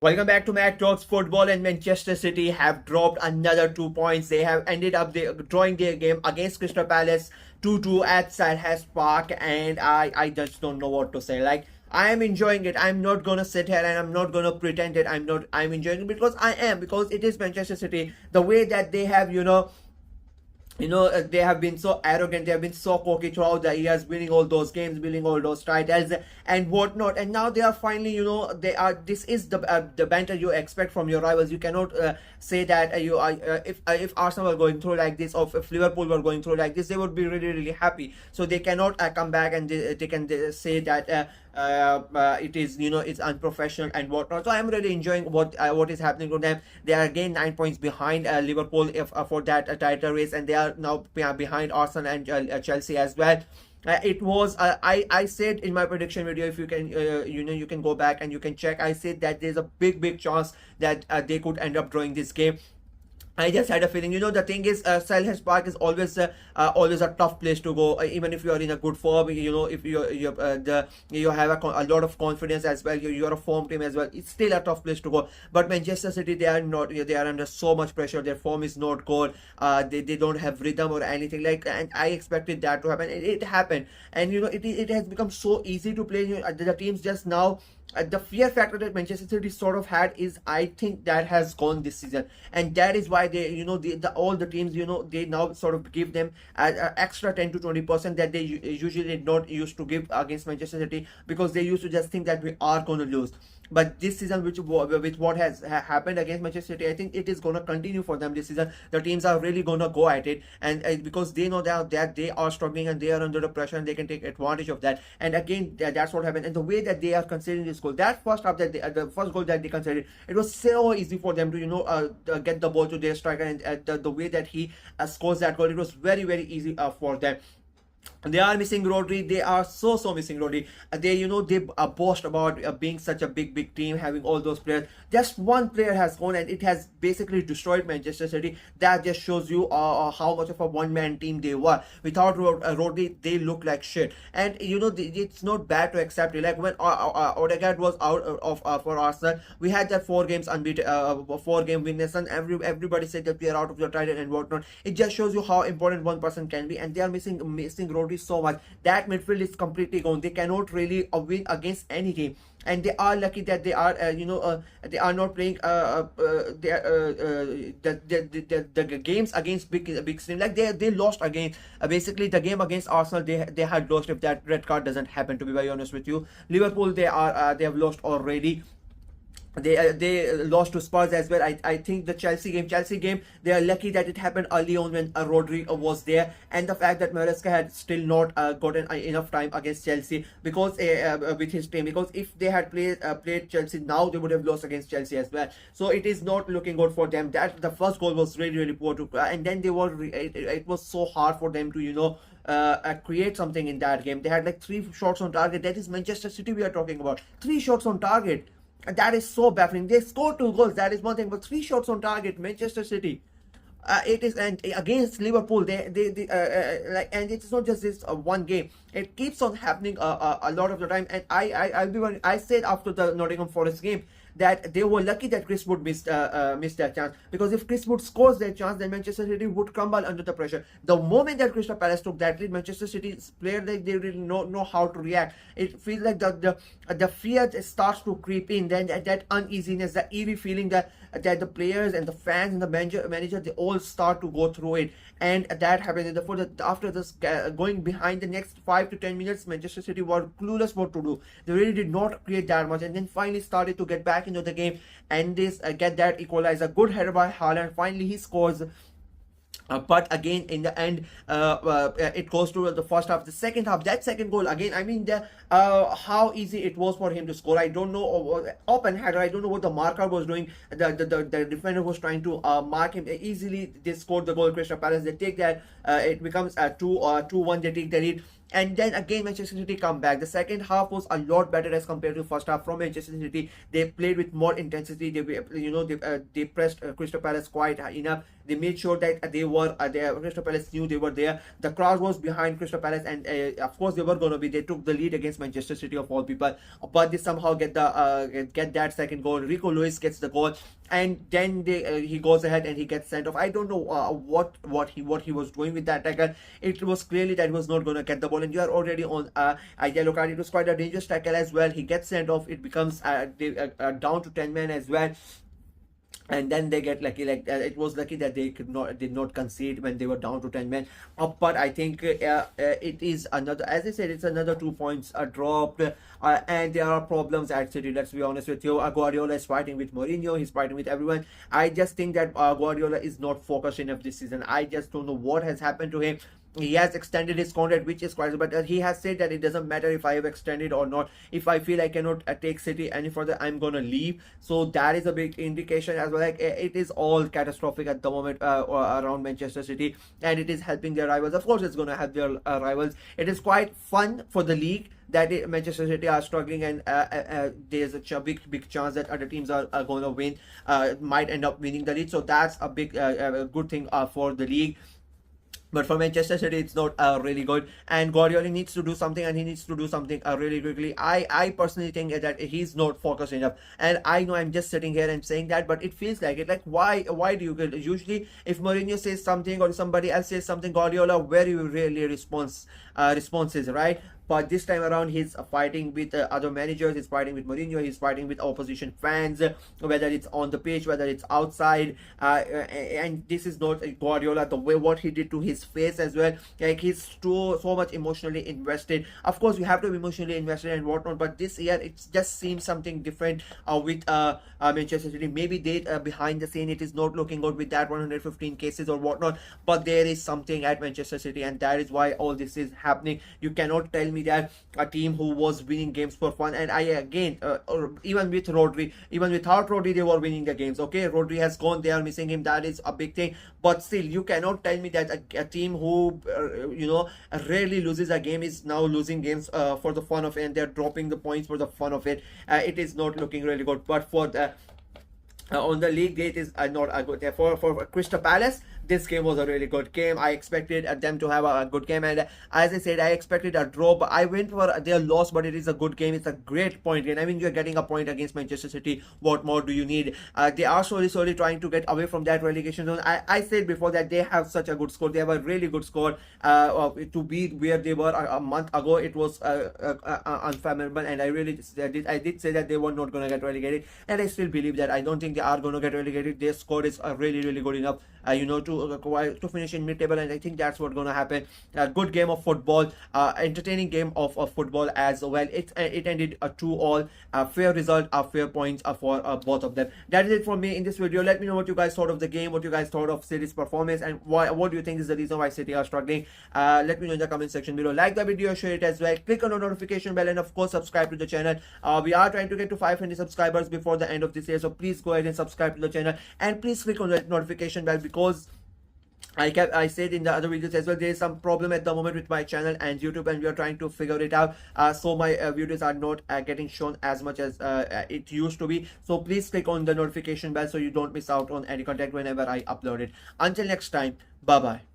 Welcome back to Mac Talks Football, and Manchester City have dropped another 2 points. They have ended up drawing their game against Crystal Palace 2-2 at Selhurst Park, and I just don't know what to say. Like, I am enjoying it. I'm not gonna sit here and I'm not gonna pretend that I'm not. I'm enjoying it because I am, because it is Manchester City. The way that they have, they have been so arrogant, they have been so cocky throughout the years, winning all those games, winning all those titles and whatnot, and now they are finally, they are, this is the banter you expect from your rivals. You cannot say that you are if Arsenal were going through like this, or if Liverpool were going through like this, they would be really really happy. So they cannot come back and they can say that it is, it's unprofessional and whatnot. So I'm really enjoying what is happening to them. They are again 9 points behind Liverpool if for that title race, and they are now behind Arsenal and Chelsea as well. It was I said in my prediction video, if you can you can go back and you can check, I said that there's a big chance that they could end up drawing this game. I just had a feeling. The thing is, Selhurst Park is always a tough place to go. Even if you are in a good form, if you have a lot of confidence as well, you're a form team as well. It's still a tough place to go. But Manchester City, they are not. They are under so much pressure. Their form is not good. They don't have rhythm or anything like. And I expected that to happen. It happened, and it has become so easy to play. The teams just now, the fear factor that Manchester City sort of had is, I think, that has gone this season, and that is why they, all the teams, they now sort of give them extra 10 to 20% that they usually did not used to give against Manchester City, because they used to just think that we are going to lose. But this season, with what has happened against Manchester City, I think it is going to continue for them this season. The teams are really going to go at it, and because they know that they are struggling and they are under the pressure, and they can take advantage of that. And again, that's what happened. And the way that they are considering this goal, that first half, that the first goal that they considered, it was so easy for them to get the ball to their striker, and the way that he scores that goal, it was very very easy for them. They are missing Rodri. They are so missing Rodri. They boast about being such a big team, having all those players. Just one player has gone, and it has basically destroyed Manchester City. That just shows you how much of a one-man team they were. Without Rodri, they look like shit. And it's not bad to accept it. Like when Odegaard was out of for Arsenal, we had that 4 games unbeaten, 4 game winners, and everybody said that we are out of the title and whatnot. It just shows you how important one person can be, and they are missing Rodri so much. That midfield is completely gone. They cannot really win against any team, and they are lucky that they are they are not playing the games against big team. Like they lost again, basically the game against Arsenal, they had lost. If that red card doesn't happen, to be very honest with you, Liverpool, they have lost already. They lost to Spurs as well. I think the Chelsea game, they are lucky that it happened early on when Rodri was there, and the fact that Maresca had still not gotten enough time against Chelsea, because with his team, because if they had played Chelsea now, they would have lost against Chelsea as well. So it is not looking good for them. That the first goal was really poor to, and then it was so hard for them to create something in that game. They had like 3 shots on target. That is Manchester City we are talking about. 3 shots on target. That is so baffling. They scored 2 goals. That is one thing, but 3 shots on target, Manchester City. It is, and against Liverpool, they like, and it's not just this one game. It keeps on happening a lot of the time. And I said after the Nottingham Forest game that they were lucky that Chris Wood missed that chance, because if Chris Wood scores that chance, then Manchester City would crumble under the pressure. The moment that Crystal Palace took that lead, Manchester City's player, like, they really know how to react. It feels like the fear starts to creep in, then that uneasiness, the eerie feeling that the players and the fans and the manager, they all start to go through it. And that happened. And therefore, after this going behind, the next 5 to 10 minutes, Manchester City were clueless what to do. They really did not create that much, and then finally started to get back into the game, and this get that equalizer. Good header by Haaland. Finally, he scores. But again, in the end, it goes to the first half. The second half, that second goal again, I mean, how easy it was for him to score. I don't know, open header, I don't know what the marker was doing. The defender was trying to mark him. Easily they scored the goal. Crystal Palace, they take that. It becomes 2-1. They take the lead. And then again, Manchester City come back. The second half was a lot better as compared to first half from Manchester City. They played with more intensity. They pressed Crystal Palace quite enough. They made sure that they were there. Crystal Palace knew they were there. The crowd was behind Crystal Palace, and of course they were going to be. They took the lead against Manchester City of all people, but they somehow get that second goal. Rico Lewis gets the goal, and then he goes ahead and he gets sent off. I don't know what he was doing with that tackle. It was clearly that he was not going to get the ball, and you are already on a yellow card. It was quite a dangerous tackle as well. He gets sent off. It becomes down to 10 men as well. And then they get lucky. It was lucky that they did not concede when they were down to 10 men. But I think it is another, as I said, it's another 2 points dropped, and there are problems at City. Let's be honest with you. Guardiola is fighting with Mourinho. He's fighting with everyone. I just think that Guardiola is not focused enough this season. I just don't know what has happened to him. He has extended his contract, which is quite, but he has said that it doesn't matter if I have extended or not. If I feel I cannot take City any further, I'm gonna leave. So that is a big indication as well. Like, it is all catastrophic at the moment around Manchester City, and it is helping their rivals. Of course, it's gonna help their rivals. It is quite fun for the league that Manchester City are struggling, and there's a big chance that other teams are going to win, might end up winning the league. So that's a big good thing for the league. But for Manchester City, it's not really good, and Guardiola needs to do something, and he needs to do something really quickly. I personally think that he's not focused enough, and I know I'm just sitting here and saying that, but it feels like it. Like, why do you get, usually if Mourinho says something or somebody else says something, Guardiola very really responses, right? But this time around, he's fighting with other managers. He's fighting with Mourinho. He's fighting with opposition fans, whether it's on the pitch, whether it's outside. And this is not Guardiola. The way what he did to his face as well. Like, he's so much emotionally invested. Of course, you have to be emotionally invested and whatnot. But this year, it just seems something different with Manchester City. Maybe they behind the scene, it is not looking good with that 115 cases or whatnot. But there is something at Manchester City, and that is why all this is happening. You cannot tell me that a team who was winning games for fun, and even with Rodri, even without Rodri, they were winning the games. Okay, Rodri has gone, they are missing him, that is a big thing, but still you cannot tell me that a team who rarely loses a game is now losing games for the fun of it, and they're dropping the points for the fun of it. It is not looking really good. But for the on the league date is not a good. For Crystal Palace, this game was a really good game. I expected them to have a good game, and as I said, I expected a draw, but I went for their loss. But it is a good game. It's a great point game. I mean, you're getting a point against Manchester City. What more do you need? They are slowly trying to get away from that relegation zone. I said before that they have such a good score. They have a really good score to be where they were a month ago. It was unfathomable, and I did say that they were not going to get relegated, and I still believe that. I don't think they are going to get relegated. Their score is really good enough, to finish in mid-table, and I think that's what's going to happen. A good game of football, entertaining game of football as well. It ended a 2-2, fair result, fair points for both of them. That is it from me in this video. Let me know what you guys thought of the game, what you guys thought of City's performance, and what do you think is the reason why City are struggling. Let me know in the comment section below. Like the video, share it as well, click on the notification bell, and of course subscribe to the channel. We are trying to get to 500 subscribers before the end of this year, so please go ahead and subscribe to the channel, and please click on the notification bell, because I said in the other videos as well, there is some problem at the moment with my channel and YouTube, and we are trying to figure it out. So my videos are not getting shown as much as it used to be. So please click on the notification bell so you don't miss out on any content whenever I upload it. Until next time, bye bye.